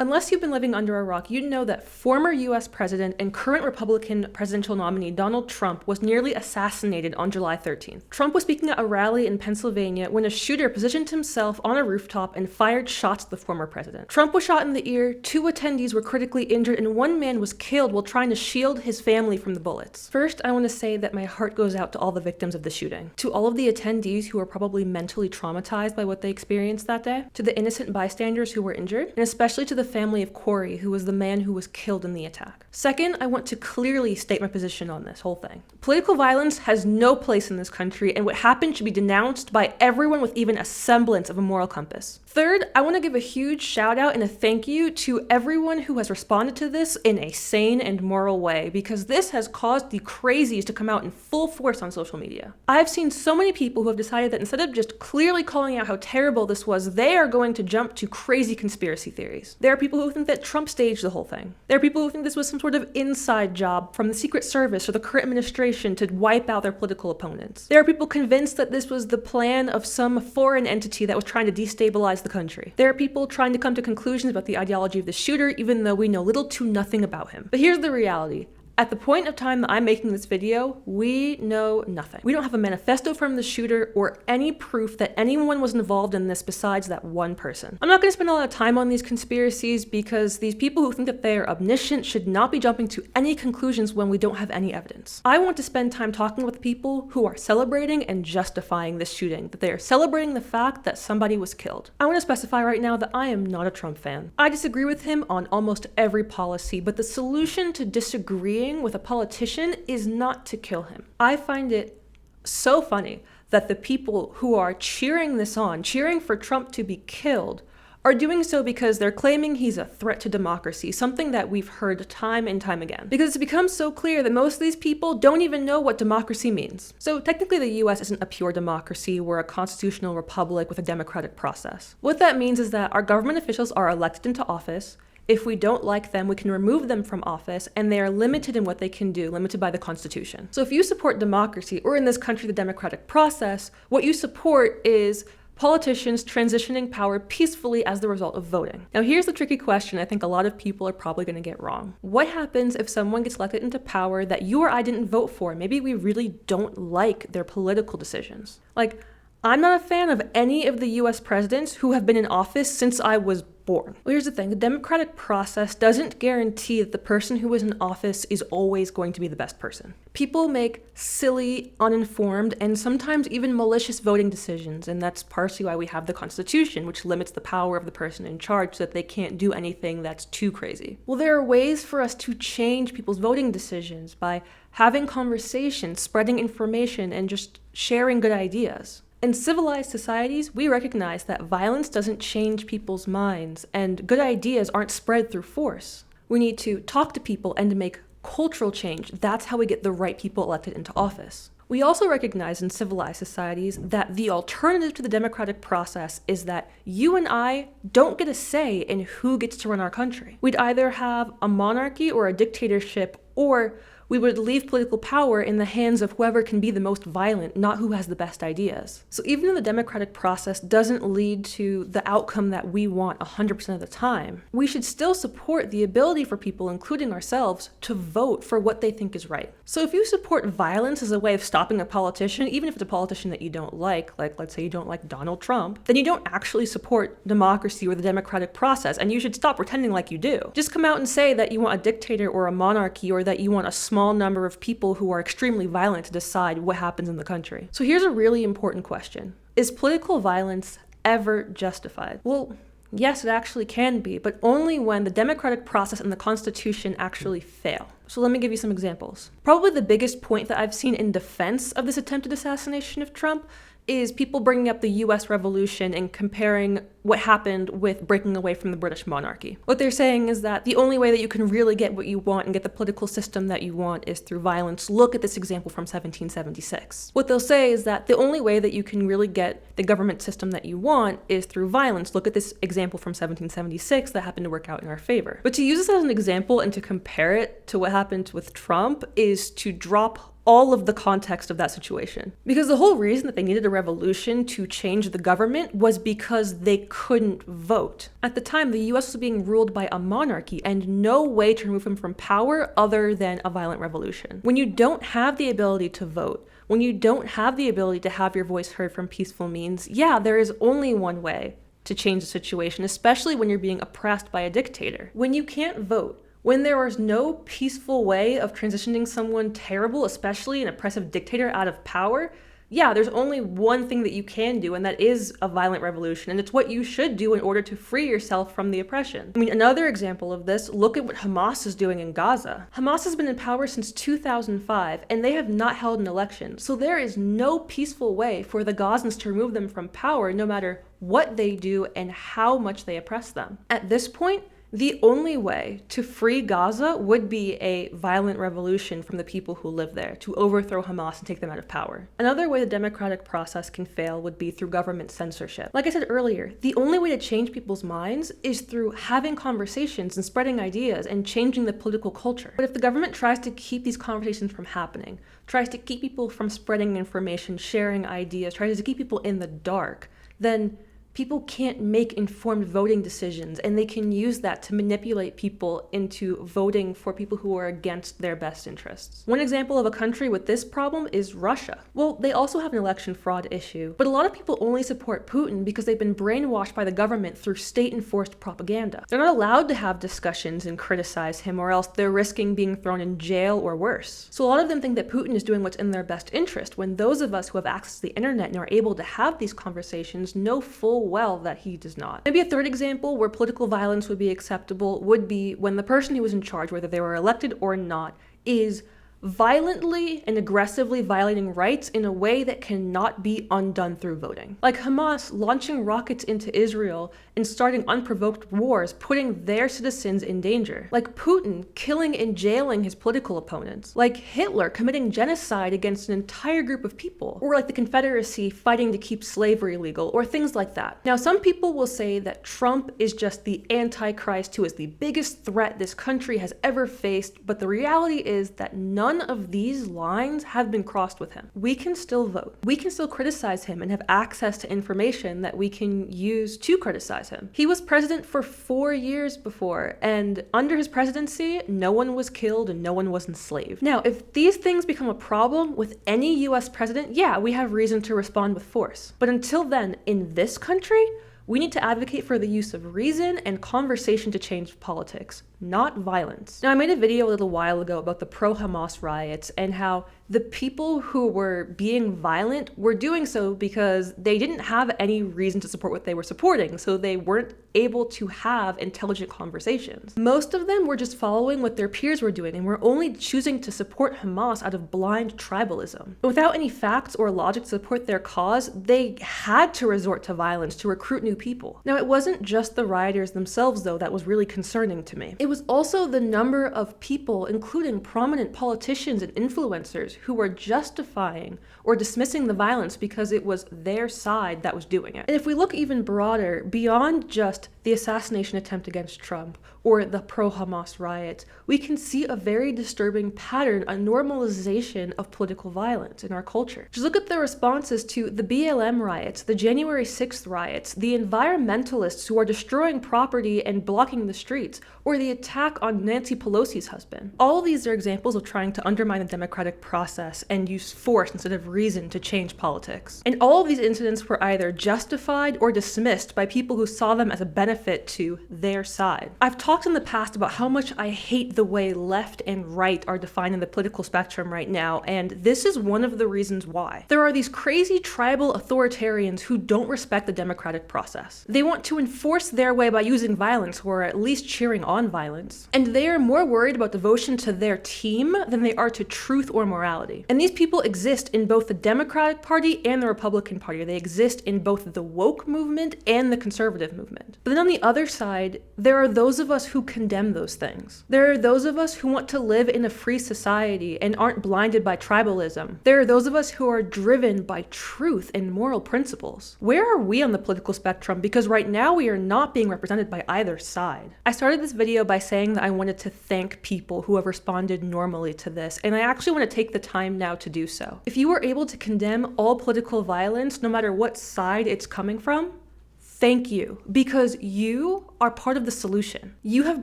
Unless you've been living under a rock, you'd know that former US President and current Republican presidential nominee Donald Trump was nearly assassinated on July 13th. Trump was speaking at a rally in Pennsylvania when a shooter positioned himself on a rooftop and fired shots at the former president. Trump was shot in the ear, 2 attendees were critically injured, and 1 man was killed while trying to shield his family from the bullets. First, I want to say that my heart goes out to all the victims of the shooting, to all of the attendees who are probably mentally traumatized by what they experienced that day, to the innocent bystanders who were injured, and especially to the family of Corey, who was the man who was killed in the attack. Second, I want to clearly state my position on this whole thing. Political violence has no place in this country, and what happened should be denounced by everyone with even a semblance of a moral compass. Third, I want to give a huge shout out and a thank you to everyone who has responded to this in a sane and moral way, because this has caused the crazies to come out in full force on social media. I've seen so many people who have decided that instead of just clearly calling out how terrible this was, they are going to jump to crazy conspiracy theories. There are people who think that Trump staged the whole thing. There are people who think this was some sort of inside job from the Secret Service or the current administration to wipe out their political opponents. There are people convinced that this was the plan of some foreign entity that was trying to destabilize the country. There are people trying to come to conclusions about the ideology of the shooter, even though we know little to nothing about him. But here's the reality. At the point of time that I'm making this video, we know nothing. We don't have a manifesto from the shooter or any proof that anyone was involved in this besides that one person. I'm not going to spend a lot of time on these conspiracies because these people who think that they are omniscient should not be jumping to any conclusions when we don't have any evidence. I want to spend time talking with people who are celebrating and justifying this shooting, that they are celebrating the fact that somebody was killed. I want to specify right now that I am not a Trump fan. I disagree with him on almost every policy, but the solution to disagreeing with a politician is not to kill him. I find it so funny that the people who are cheering this on, cheering for Trump to be killed, are doing so because they're claiming he's a threat to democracy, something that we've heard time and time again. Because it's become so clear that most of these people don't even know what democracy means. So technically the US isn't a pure democracy, we're a constitutional republic with a democratic process. What that means is that our government officials are elected into office. If we don't like them, we can remove them from office, and they are limited in what they can do, limited by the Constitution. So if you support democracy, or in this country, the democratic process, what you support is politicians transitioning power peacefully as the result of voting. Now here's the tricky question I think a lot of people are probably going to get wrong. What happens if someone gets elected into power that you or I didn't vote for? Maybe we really don't like their political decisions. Like, I'm not a fan of any of the US presidents who have been in office since I was born. Well, here's the thing. The democratic process doesn't guarantee that the person who is in office is always going to be the best person. People make silly, uninformed, and sometimes even malicious voting decisions, and that's partially why we have the Constitution, which limits the power of the person in charge so that they can't do anything that's too crazy. Well, there are ways for us to change people's voting decisions by having conversations, spreading information, and just sharing good ideas. In civilized societies, we recognize that violence doesn't change people's minds, and good ideas aren't spread through force. We need to talk to people and to make cultural change. That's how we get the right people elected into office. We also recognize in civilized societies that the alternative to the democratic process is that you and I don't get a say in who gets to run our country. We'd either have a monarchy or a dictatorship, or we would leave political power in the hands of whoever can be the most violent, not who has the best ideas. So even though the democratic process doesn't lead to the outcome that we want 100% of the time, we should still support the ability for people, including ourselves, to vote for what they think is right. So if you support violence as a way of stopping a politician, even if it's a politician that you don't like let's say you don't like Donald Trump, then you don't actually support democracy or the democratic process, and you should stop pretending like you do. Just come out and say that you want a dictator or a monarchy, or that you want a small number of people who are extremely violent to decide what happens in the country. So here's a really important question. Is political violence ever justified? Well, yes, it actually can be, but only when the democratic process and the Constitution actually fail. So let me give you some examples. Probably the biggest point that I've seen in defense of this attempted assassination of Trump is people bringing up the US Revolution and comparing what happened with breaking away from the British monarchy. What they're saying is that the only way that you can really get what you want and get the political system that you want is through violence. Look at this example from 1776. What they'll say is that the only way that you can really get the government system that you want is through violence. Look at this example from 1776 that happened to work out in our favor. But to use this as an example and to compare it to what happened with Trump is to drop all of the context of that situation. Because the whole reason that they needed a revolution to change the government was because they couldn't vote. At the time, the US was being ruled by a monarchy and no way to remove him from power other than a violent revolution. When you don't have the ability to vote, when you don't have the ability to have your voice heard from peaceful means, yeah, there is only one way to change the situation, especially when you're being oppressed by a dictator. When you can't vote, when there is no peaceful way of transitioning someone terrible, especially an oppressive dictator, out of power, yeah, there's only one thing that you can do, and that is a violent revolution, and it's what you should do in order to free yourself from the oppression. I mean, another example of this, look at what Hamas is doing in Gaza. Hamas has been in power since 2005, and they have not held an election, so there is no peaceful way for the Gazans to remove them from power, no matter what they do and how much they oppress them. At this point, the only way to free Gaza would be a violent revolution from the people who live there, to overthrow Hamas and take them out of power. Another way the democratic process can fail would be through government censorship. Like I said earlier, the only way to change people's minds is through having conversations and spreading ideas and changing the political culture. But if the government tries to keep these conversations from happening, tries to keep people from spreading information, sharing ideas, tries to keep people in the dark, then people can't make informed voting decisions, and they can use that to manipulate people into voting for people who are against their best interests. One example of a country with this problem is Russia. Well, they also have an election fraud issue, but a lot of people only support Putin because they've been brainwashed by the government through state-enforced propaganda. They're not allowed to have discussions and criticize him, or else they're risking being thrown in jail or worse. So a lot of them think that Putin is doing what's in their best interest, when those of us who have access to the internet and are able to have these conversations know full well that he does not. Maybe a third example where political violence would be acceptable would be when the person who was in charge, whether they were elected or not, is violently and aggressively violating rights in a way that cannot be undone through voting. Like Hamas launching rockets into Israel and starting unprovoked wars, putting their citizens in danger. Like Putin killing and jailing his political opponents. Like Hitler committing genocide against an entire group of people. Or like the Confederacy fighting to keep slavery legal, or things like that. Now, some people will say that Trump is just the Antichrist who is the biggest threat this country has ever faced, but the reality is that none of these lines have been crossed with him. We can still vote. We can still criticize him and have access to information that we can use to criticize him. He was president for 4 years before, and under his presidency, no one was killed and no one was enslaved. Now, if these things become a problem with any US president, yeah, we have reason to respond with force. But until then, in this country, we need to advocate for the use of reason and conversation to change politics, not violence. Now, I made a video a little while ago about the pro-Hamas riots and how the people who were being violent were doing so because they didn't have any reason to support what they were supporting, so they weren't able to have intelligent conversations. Most of them were just following what their peers were doing and were only choosing to support Hamas out of blind tribalism. Without any facts or logic to support their cause, they had to resort to violence to recruit new people. Now, it wasn't just the rioters themselves, though, that was really concerning to me. It was also the number of people, including prominent politicians and influencers, who were justifying or dismissing the violence because it was their side that was doing it. And if we look even broader, beyond just the assassination attempt against Trump or the pro-Hamas riots, we can see a very disturbing pattern, a normalization of political violence in our culture. Just look at the responses to the BLM riots, the January 6th riots, the environmentalists who are destroying property and blocking the streets, or the attack on Nancy Pelosi's husband. All of these are examples of trying to undermine the democratic process and use force instead of reason to change politics. And all of these incidents were either justified or dismissed by people who saw them as a benefit to their side. I've talked in the past about how much I hate the way left and right are defined in the political spectrum right now, and this is one of the reasons why. There are these crazy tribal authoritarians who don't respect the democratic process. They want to enforce their way by using violence, or at least cheering on violence. And they are more worried about devotion to their team than they are to truth or morality. And these people exist in both the Democratic Party and the Republican Party. They exist in both the woke movement and the conservative movement. But then on the other side, there are those of us who condemn those things. There are those of us who want to live in a free society and aren't blinded by tribalism. There are those of us who are driven by truth and moral principles. Where are we on the political spectrum? Because right now we are not being represented by either side. I started this video by by saying that I wanted to thank people who have responded normally to this, and I actually want to take the time now to do so. If you are able to condemn all political violence, no matter what side it's coming from, thank you, because you are part of the solution. You have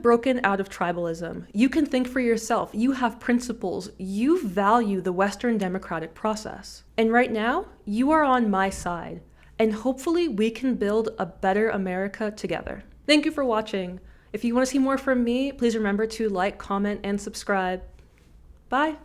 broken out of tribalism. You can think for yourself. You have principles. You value the Western democratic process. And right now, you are on my side. And hopefully we can build a better America together. Thank you for watching. If you want to see more from me, please remember to like, comment, and subscribe. Bye.